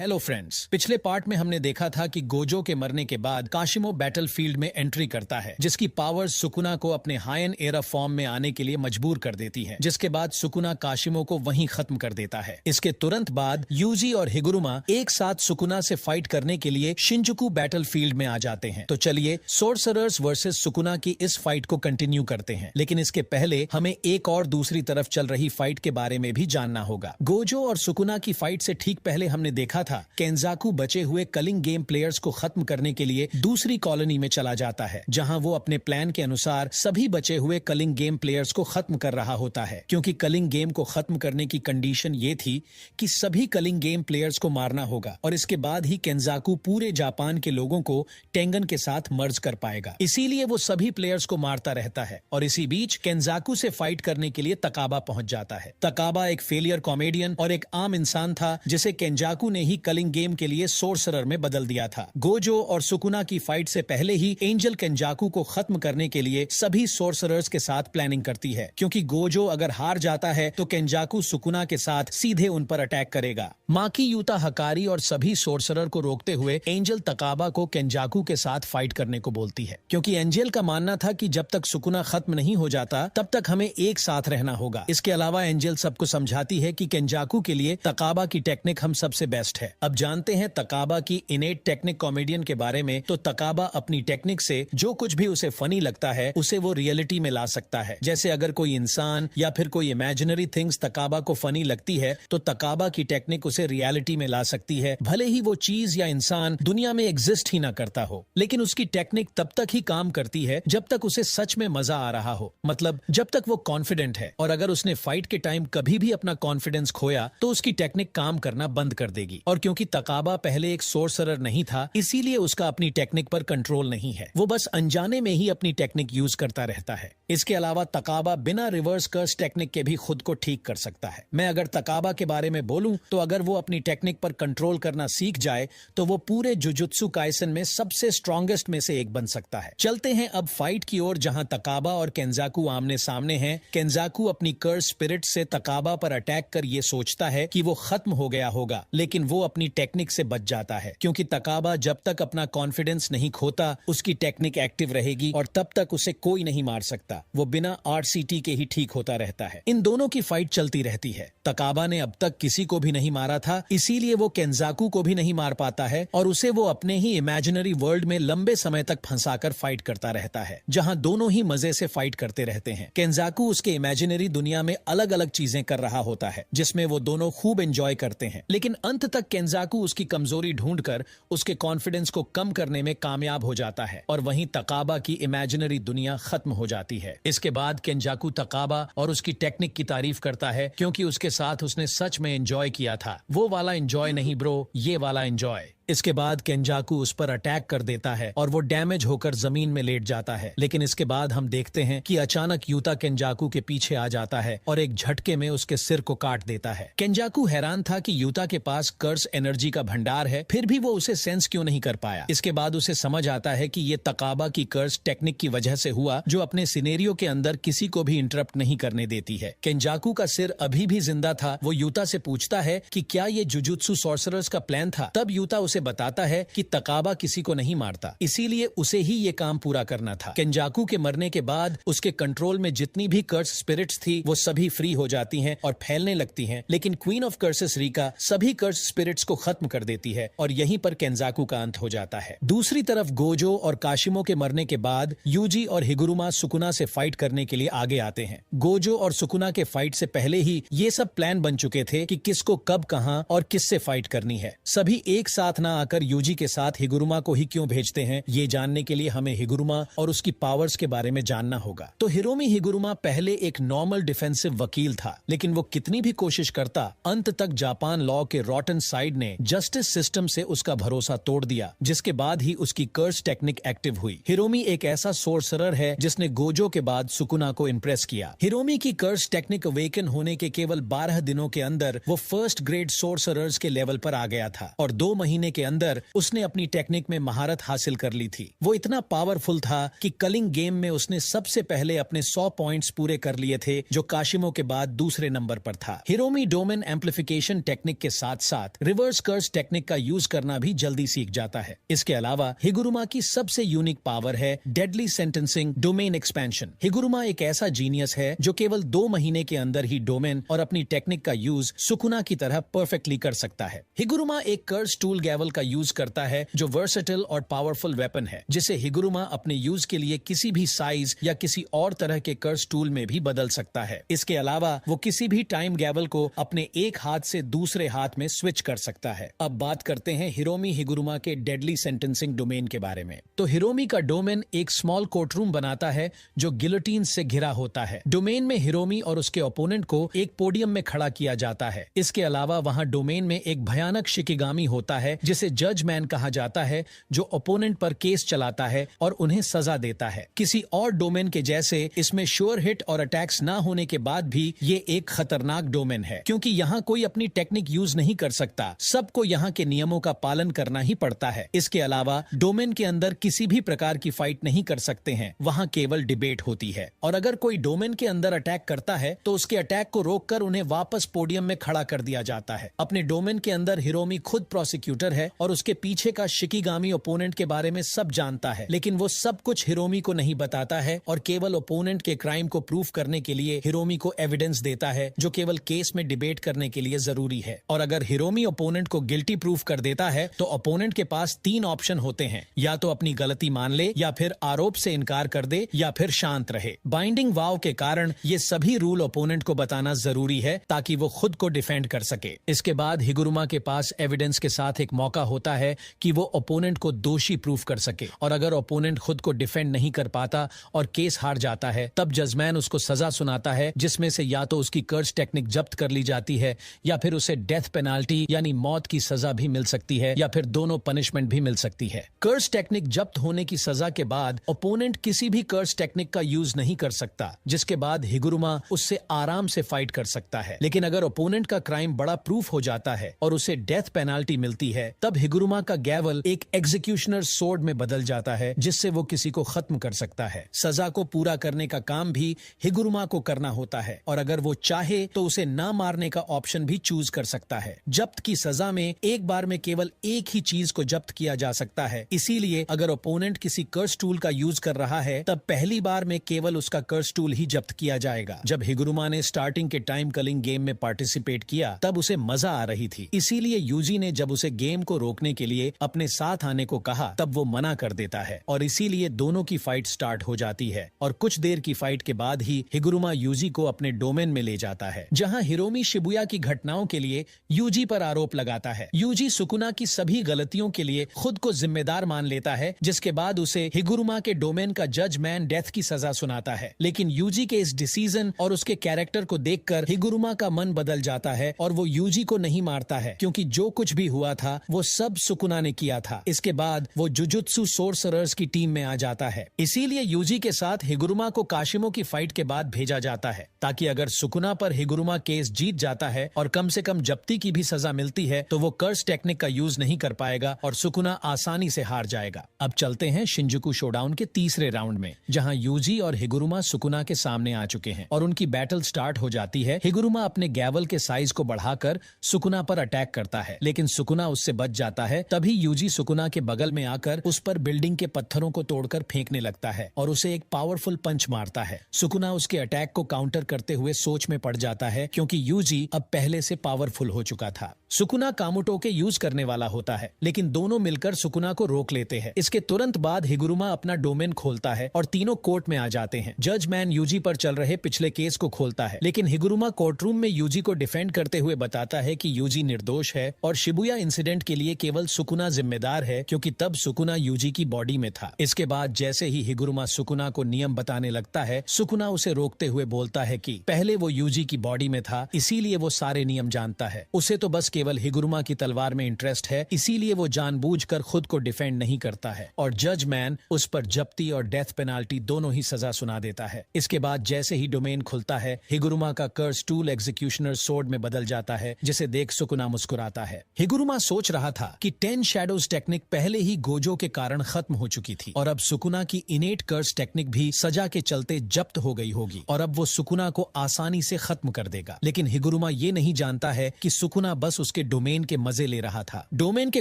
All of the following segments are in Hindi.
हेलो फ्रेंड्स, पिछले पार्ट में हमने देखा था कि गोजो के मरने के बाद काशिमो बैटलफील्ड में एंट्री करता है, जिसकी पावर्स सुकुना को अपने हायन एरा फॉर्म में आने के लिए मजबूर कर देती है, जिसके बाद सुकुना काशिमो को वहीं खत्म कर देता है। इसके तुरंत बाद यूजी और हिगुरुमा एक साथ सुकुना से फाइट करने के लिए शिंजुकू बैटलफील्ड में आ जाते हैं। तो चलिए सोर्सरर्स वर्सेस सुकुना की इस फाइट को कंटिन्यू करते हैं, लेकिन इसके पहले हमें एक और दूसरी तरफ चल रही फाइट के बारे में भी जानना होगा। गोजो और सुकुना की फाइट से ठीक पहले हमने देखा था केंजाकू बचे हुए कलिंग गेम प्लेयर्स को खत्म करने के लिए दूसरी कॉलोनी में चला जाता है, जहां वो अपने प्लान के अनुसार सभी बचे हुए कलिंग गेम प्लेयर्स को खत्म कर रहा होता है, क्योंकि कलिंग गेम को खत्म करने की कंडीशन ये थी कि सभी कलिंग गेम प्लेयर्स को मारना होगा और इसके बाद ही केंजाकू पूरे जापान के लोगों को टेंगन के साथ मर्ज कर पाएगा। इसीलिए वो सभी प्लेयर्स को मारता रहता है और इसी बीच केंजाकू से फाइट करने के लिए तकाबा पहुंच जाता है। तकाबा एक फेलियर कॉमेडियन और एक आम इंसान था जिसे केंजाकू ने ही कलिंग गेम के लिए सोर्सरर में बदल दिया था। गोजो और सुकुना की फाइट से पहले ही एंजल केंजाकू को खत्म करने के लिए सभी सोर्सरर्स के साथ प्लानिंग करती है, क्योंकि गोजो अगर हार जाता है तो केंजाकू सुकुना के साथ सीधे उन पर अटैक करेगा। माकी यूता हकारी और सभी सोर्सरर को रोकते हुए एंजल तकाबा को केंजाकू के साथ फाइट करने को बोलती है, क्योंकि एंजल का मानना था कि जब तक सुकुना खत्म नहीं हो जाता तब तक हमें एक साथ रहना होगा। इसके अलावा एंजल सबको समझाती है कि केंजाकू के लिए तकाबा की टेक्निक हम सबसे बेस्ट है। अब जानते हैं तकाबा की इनेट टेक्निक कॉमेडियन के बारे में। तो तकाबा अपनी टेक्निक से जो कुछ भी उसे फनी लगता है उसे वो रियलिटी में ला सकता है। जैसे अगर कोई इंसान या फिर कोई इमेजिनरी थिंग्स तकाबा को फनी लगती है तो तकाबा की टेक्निक उसे रियलिटी में ला सकती है, भले ही वो चीज या इंसान दुनिया में एग्जिस्ट ही ना करता हो। लेकिन उसकी टेक्निक तब तक ही काम करती है जब तक उसे सच में मजा आ रहा हो, मतलब जब तक वो कॉन्फिडेंट है। और अगर उसने फाइट के टाइम कभी भी अपना कॉन्फिडेंस खोया तो उसकी टेक्निक काम करना बंद कर देगी। और क्योंकि तकाबा पहले एक सोर्सरर नहीं था, इसीलिए उसका अपनी टेक्निक पर कंट्रोल नहीं है। वो बस अनजाने में ही अपनी टेक्निक यूज करता रहता है। इसके अलावा तकाबा बिना रिवर्स कर्स टेक्निक के भी खुद को ठीक कर सकता है। मैं अगर तकाबा के बारे में बोलूं तो अगर वो अपनी टेक्निक पर कंट्रोल करना सीख जाए तो वो पूरे जुजुत्सु काइसन में सबसे स्ट्रॉन्गेस्ट में से एक बन सकता है। चलते हैं अब फाइट की ओर, जहां तकाबा और केंजाकू आमने सामने हैं। केंजाकू अपनी कर्स स्पिरिट से तकाबा पर अटैक कर ये सोचता है कि वो खत्म हो गया होगा, लेकिन वो अपनी टेक्निक से बच जाता है, क्योंकि तकाबा जब तक अपना कॉन्फिडेंस नहीं खोता उसकी टेक्निक एक्टिव रहेगी और तब तक उसे कोई नहीं मार सकता। वो बिना आरसीटी के ही ठीक होता रहता है। इन दोनों की फाइट चलती रहती है। तकाबा ने अब तक किसी को भी नहीं मारा था, इसीलिए वो केंजाकू को भी नहीं मार पाता है और उसे वो अपने ही इमेजिनरी वर्ल्ड में लंबे समय तक फंसाकर फाइट करता रहता है, जहां दोनों ही मजे से फाइट करते रहते हैं। केंजाकू उसके इमेजिनरी दुनिया में अलग अलग चीजें कर रहा होता है, जिसमें वो दोनों खूब एंजॉय करते हैं। लेकिन अंत तक केंजाकू उसकी कमजोरी ढूंढकर उसके कॉन्फिडेंस को कम करने में कामयाब हो जाता है और वहीं तकाबा की इमेजिनरी दुनिया खत्म हो जाती है। इसके बाद केंजाकू तकाबा और उसकी टेक्निक की तारीफ करता है, क्योंकि उसके साथ उसने सच में एंजॉय किया था। वो वाला एंजॉय नहीं ब्रो, ये वाला एंजॉय। इसके बाद केंजाकू उस पर अटैक कर देता है और वो डैमेज होकर जमीन में लेट जाता है। लेकिन इसके बाद हम देखते हैं कि अचानक यूता केंजाकू के पीछे आ जाता है और एक झटके में उसके सिर को काट देता है। केंजाकू हैरान था कि यूता के पास कर्स एनर्जी का भंडार है, फिर भी वो उसे सेंस क्यों नहीं कर पाया। इसके बाद उसे समझ आता है कि ये तकाबा की कर्स टेक्निक की वजह से हुआ, जो अपने सिनेरियो के अंदर किसी को भी इंटरप्ट नहीं करने देती है। केंजाकू का सिर अभी भी जिंदा था। वो यूता से पूछता है कि क्या ये जुजुत्सु सॉर्सरर्स का प्लान था। तब यूता उसे बताता है कि तकाबा किसी को नहीं मारता, इसीलिए उसे ही ये काम पूरा करना था। केंजाकू के मरने के बाद उसके कंट्रोल में जितनी भी कर्स स्पिरिट्स थी वो सभी फ्री हो जाती हैं और फैलने लगती हैं, लेकिन क्वीन ऑफ कर्सेस रीका सभी कर्स स्पिरिट्स को खत्म कर देती है और यहीं पर केंजाकू का अंत हो जाता है। दूसरी तरफ गोजो और काशिमो के मरने के बाद यूजी और हिगुरुमा सुकुना से फाइट करने के लिए आगे आते हैं। गोजो और सुकुना के फाइट से पहले ही ये सब प्लान बन चुके थे कि किसको कब, कहां और किससे फाइट करनी है। सभी एक साथ ना आकर यूजी के साथ हिगुरुमा को ही क्यों भेजते हैं, ये जानने के लिए हमें हिगुरुमा और उसकी पावर्स के बारे में जानना होगा। तो हिरोमी हिगुरुमा पहले एक नॉर्मल डिफेंसिव वकील था, लेकिन वो कितनी भी कोशिश करता, अंत तक जापान लॉ के रॉटन साइड ने जस्टिस सिस्टम से उसका भरोसा तोड़ दिया, जिसके बाद ही उसकी कर्स टेक्निक एक्टिव हुई। हिरोमी एक ऐसा सोर्सरर है जिसने गोजो के बाद सुकुना को इम्प्रेस किया। हिरोमी की कर्स टेक्निक अवेकन होने के केवल 12 दिनों के अंदर वो फर्स्ट ग्रेड सोर्सरर्स के लेवल पर आ गया था और 2 महीने के अंदर उसने अपनी टेक्निक में महारत हासिल कर ली थी। वो इतना पावरफुल था कि कलिंग गेम में उसने सबसे पहले अपने 100 पॉइंट्स पूरे कर लिए थे, जो काशिमो के बाद दूसरे नंबर पर था। हिरोमी डोमेन एम्प्लीफिकेशन टेक्निक के साथ साथ रिवर्स कर्स टेक्निक का यूज करना भी जल्दी सीख जाता है। इसके अलावा हिगुरुमा की सबसे यूनिक पावर है डेडली सेंटेंसिंग डोमेन एक्सपेंशन। हिगुरुमा एक ऐसा जीनियस है जो केवल 2 महीने के अंदर ही डोमेन और अपनी टेक्निक का यूज सुकुना की तरह परफेक्टली कर सकता है। हिगुरुमा एक कर्स टूल गैवल का यूज करता है जो वर्सेटाइल और पावरफुल वेपन है, जिसे हिगुरुमा अपने यूज के लिए किसी भी साइज या किसी और तरह के कर्स टूल में भी बदल सकता है। इसके अलावा वो किसी भी टाइम गैवल को अपने एक हाथ से दूसरे हाथ में स्विच कर सकता है। अब बात करते हैं हिरोमी हिगुरुमा के डेडली सेंटेंसिंग डोमेन के बारे में। तो हिरोमी का डोमेन एक स्मॉल कोर्टरूम बनाता है जो गिलोटीन से घिरा होता है। डोमेन में हिरोमी और उसके ओपोनेंट को एक पोडियम में खड़ा किया जाता है। इसके अलावा वहां डोमेन में एक भयानक शिकिगामी होता है जिसे जज मैन कहा जाता है, जो ओपोनेंट पर केस चलाता है और उन्हें सजा देता है। किसी और डोमेन के जैसे इसमें श्योर हिट और अटैक्स ना होने के बाद भी ये एक खतरनाक डोमेन है, क्योंकि यहाँ कोई अपनी टेक्निक यूज नहीं कर सकता। सबको यहाँ के नियमों का पालन करना ही पड़ता है। इसके अलावा डोमेन के अंदर किसी भी प्रकार की फाइट नहीं कर सकते हैं, वहाँ केवल डिबेट होती है। और अगर कोई डोमेन के अंदर अटैक करता है तो उसके अटैक को रोककर उन्हें वापस पोडियम में खड़ा कर दिया जाता है। अपने डोमेन के अंदर हिरोमी खुद प्रोसिक्यूटर है और उसके पीछे का शिकिगामी ओपोनेंट के बारे में सब जानता है, लेकिन वो सब कुछ हिरोमी को नहीं बताता है और केवल ओपोनेंट के क्राइम को प्रूफ करने के लिए हिरोमी को एविडेंस देता है, जो केवल केस में डिबेट करने के लिए जरूरी है। और अगर हिरोमी ओपोनेंट को गिल्टी प्रूफ कर देता है तो ओपोनेंट के पास 3 ऑप्शन होते हैं, या तो अपनी गलती मान ले, या फिर आरोप से इनकार कर दे, या फिर शांत रहे। बाइंडिंग वाव के कारण ये सभी रूल ओपोनेंट को बताना जरूरी है ताकि वो खुद को डिफेंड कर सके। इसके बाद हिगुरुमा के पास एविडेंस के साथ एक मौका होता है कि वो ओपोनेंट को दोषी प्रूफ कर सके, और अगर ओपोनेंट खुद को डिफेंड नहीं कर पाता और केस हार जाता है, तब जजमैन उसको सजा सुनाता है, जिसमें से या तो उसकी कर्स टेक्निक जब्त कर ली जाती है, या फिर उसे डेथ पेनाल्टी यानी मौत की सजा भी मिल सकती है, या फिर दोनों पनिशमेंट भी मिल सकती है। कर्स टेक्निक जब्त होने की सजा के बाद ओपोनेंट किसी भी कर्स टेक्निक का यूज नहीं कर सकता, जिसके बाद हिगुरुमा उससे आराम से फाइट कर सकता है। लेकिन अगर ओपोनेंट का क्राइम बड़ा प्रूफ हो जाता है और उसे डेथ पेनाल्टी मिलती है, तब हिगुरुमा का गैवल एक एग्जीक्यूशनर सोर्ड में बदल जाता है, जिससे वो किसी को खत्म कर सकता है। सजा को पूरा करने का काम भी हिगुरुमा को करना होता है, और अगर वो चाहे तो उसे ना मारने का ऑप्शन भी चूज कर सकता है। जब्त की सजा में एक बार में केवल एक ही चीज को जब्त किया जा सकता है, इसीलिए अगर ओपोनेंट किसी कर्स टूल का यूज कर रहा है तब पहली बार में केवल उसका कर्स टूल ही जब्त किया जाएगा। जब हिगुरुमा ने स्टार्टिंग के टाइम कलिंग गेम में पार्टिसिपेट किया तब उसे मजा आ रही थी, इसीलिए यूजी ने जब उसे गेम को रोकने के लिए अपने साथ आने को कहा तब वो मना कर देता है, और इसीलिए दोनों की फाइट स्टार्ट हो जाती है। और कुछ देर की फाइट के बाद ही हिगुरुमा यूजी को अपने डोमेन में ले जाता है, जहां हिरोमी शिबुया की घटनाओं के लिए यूजी पर आरोप लगाता है। यूजी सुकुना की सभी गलतियों के लिए खुद को जिम्मेदार मान लेता है, जिसके बाद उसे हिगुरुमा के डोमेन का जज मैन डेथ की सजा सुनाता है। लेकिन यूजी के इस डिसीजन और उसके कैरेक्टर को देखकर हिगुरुमा का मन बदल जाता है और वो यूजी को नहीं मारता है, क्योंकि जो कुछ भी हुआ था वो सब सुकुना ने किया था। इसके बाद वो जुजुत्सु सोर्सरर्स की टीम में आ जाता है। इसीलिए यूजी के साथ हिगुरुमा को काशिमो की फाइट के बाद भेजा जाता है, ताकि अगर सुकुना पर हिगुरुमा केस जीत जाता है और कम से कम जब्ती की भी सजा मिलती है तो वो कर्स टेक्निक का यूज नहीं कर पाएगा और सुकुना आसानी से हार जाएगा। अब चलते हैं शिंजुकू शोडाउन के तीसरे राउंड में, जहां यूजी और हिगुरुमा सुकुना के सामने आ चुके हैं और उनकी बैटल स्टार्ट हो जाती है। हिगुरुमा अपने गैवल के साइज को बढ़ाकर सुकुना पर अटैक करता है, लेकिन सुकुना उससे बच जाता है। तभी यूजी सुकुना के बगल में आकर उस पर बिल्डिंग के पत्थरों को तोड़कर फेंकने लगता है और उसे एक पावरफुल पंच मारता है। सुकुना उसके अटैक को काउंटर करते हुए सोच में पड़ जाता है, क्योंकि यूजी अब पहले से पावरफुल हो चुका था। सुकुना कामुटो के यूज करने वाला होता है, लेकिन दोनों मिलकर सुकुना को रोक लेते हैं। इसके तुरंत बाद हिगुरुमा अपना डोमेन खोलता है और तीनों कोर्ट में आ जाते हैं। जज मैन यूजी पर चल रहे पिछले केस को खोलता है, लेकिन हिगुरुमा कोर्टरूम में यूजी को डिफेंड करते हुए बताता है कि यूजी निर्दोष है और शिबुया इंसिडेंट के लिए केवल सुकुना जिम्मेदार है, क्योंकि तब सुकुना यूजी की बॉडी में था। इसके बाद जैसे ही हिगुरुमा सुकुना को नियम बताने लगता है, सुकुना उसे रोकते हुए बोलता है कि पहले वो यूजी की बॉडी में था, इसीलिए वो सारे नियम जानता है। उसे तो बस केवल हिगुरुमा की तलवार में इंटरेस्ट है, इसीलिए वो जानबूझकर खुद को डिफेंड नहीं करता है और जज मैन उस पर जब्ती और डेथ पेनाल्टी दोनों ही सजा सुना देता है। इसके बाद जैसे ही डोमेन खुलता है, हिगुरुमा का कर्स टूल एग्जीक्यूशनर सोर्ड में बदल जाता है, जिसे देख सुकुना मुस्कुराता है। हिगुरुमा सोच रहा था कि 10 शैडोज टेक्निक पहले ही गोजो के कारण खत्म हो चुकी थी और अब सुकुना की इनेट कर्स टेक्निक भी सजा के चलते जब्त हो गई होगी और अब वो सुकुना को आसानी से खत्म कर देगा। लेकिन हिगुरुमा ये नहीं जानता है कि सुकुना बस उसके डोमेन के मजे ले रहा था। डोमेन के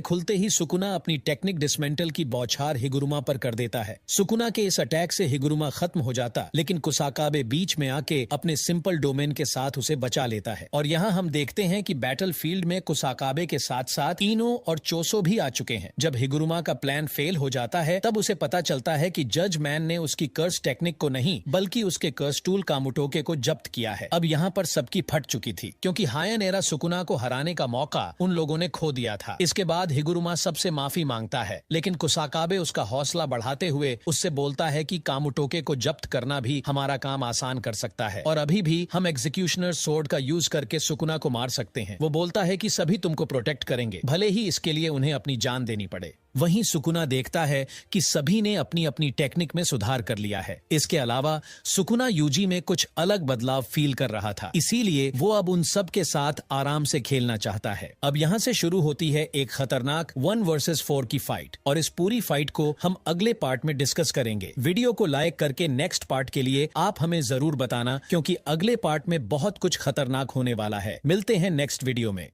खुलते ही सुकुना अपनी टेक्निक डिसमेंटल की बौछार हिगुरुमा पर कर देता है। सुकुना के इस अटैक से हिगुरुमा खत्म हो जाता, लेकिन कुसाकाबे बीच में आके अपने सिंपल डोमेन के साथ उसे बचा लेता है। और यहाँ हम देखते हैं कि बैटलफील्ड में कुसाकाबे के साथ साथ इनो और चोसो भी आ चुके हैं। जब हिगुरुमा का प्लान फेल हो जाता है, तब उसे पता चलता है कि जज मैन ने उसकी कर्स टेक्निक को नहीं बल्कि उसके कर्स टूल कामुटोके को जब्त किया है। अब यहाँ पर सबकी फट चुकी थी, क्योंकि हायन एरा सुकुना को हराने का मौका उन लोगों ने खो दिया था। इसके बाद हिगुरुमा सबसे माफी मांगता है, लेकिन कुसाकाबे उसका हौसला बढ़ाते हुए उससे बोलता है कि कामुटोके को जब्त करना भी हमारा काम आसान कर सकता है और अभी भी हम एग्जीक्यूशनर सोर्ड का यूज करके सुकुना को मार सकते हैं। वो बोलता है कि सभी तुमको प्रोटेक्ट करेंगे, भले ही इसके लिए उन्हें अपनी जान देनी पड़े। वहीं सुकुना देखता है कि सभी ने अपनी अपनी टेक्निक में सुधार कर लिया है। इसके अलावा सुकुना यूजी में कुछ अलग बदलाव फील कर रहा था, इसीलिए वो अब उन सब के साथ आराम से खेलना चाहता है। अब यहाँ से शुरू होती है एक खतरनाक 1 वर्सेस 4 की फाइट और इस पूरी फाइट को हम अगले पार्ट में डिस्कस करेंगे। वीडियो को लाइक करके नेक्स्ट पार्ट के लिए आप हमें जरूर बताना, क्योंकि अगले पार्ट में बहुत कुछ खतरनाक होने वाला है। मिलते हैं नेक्स्ट वीडियो में।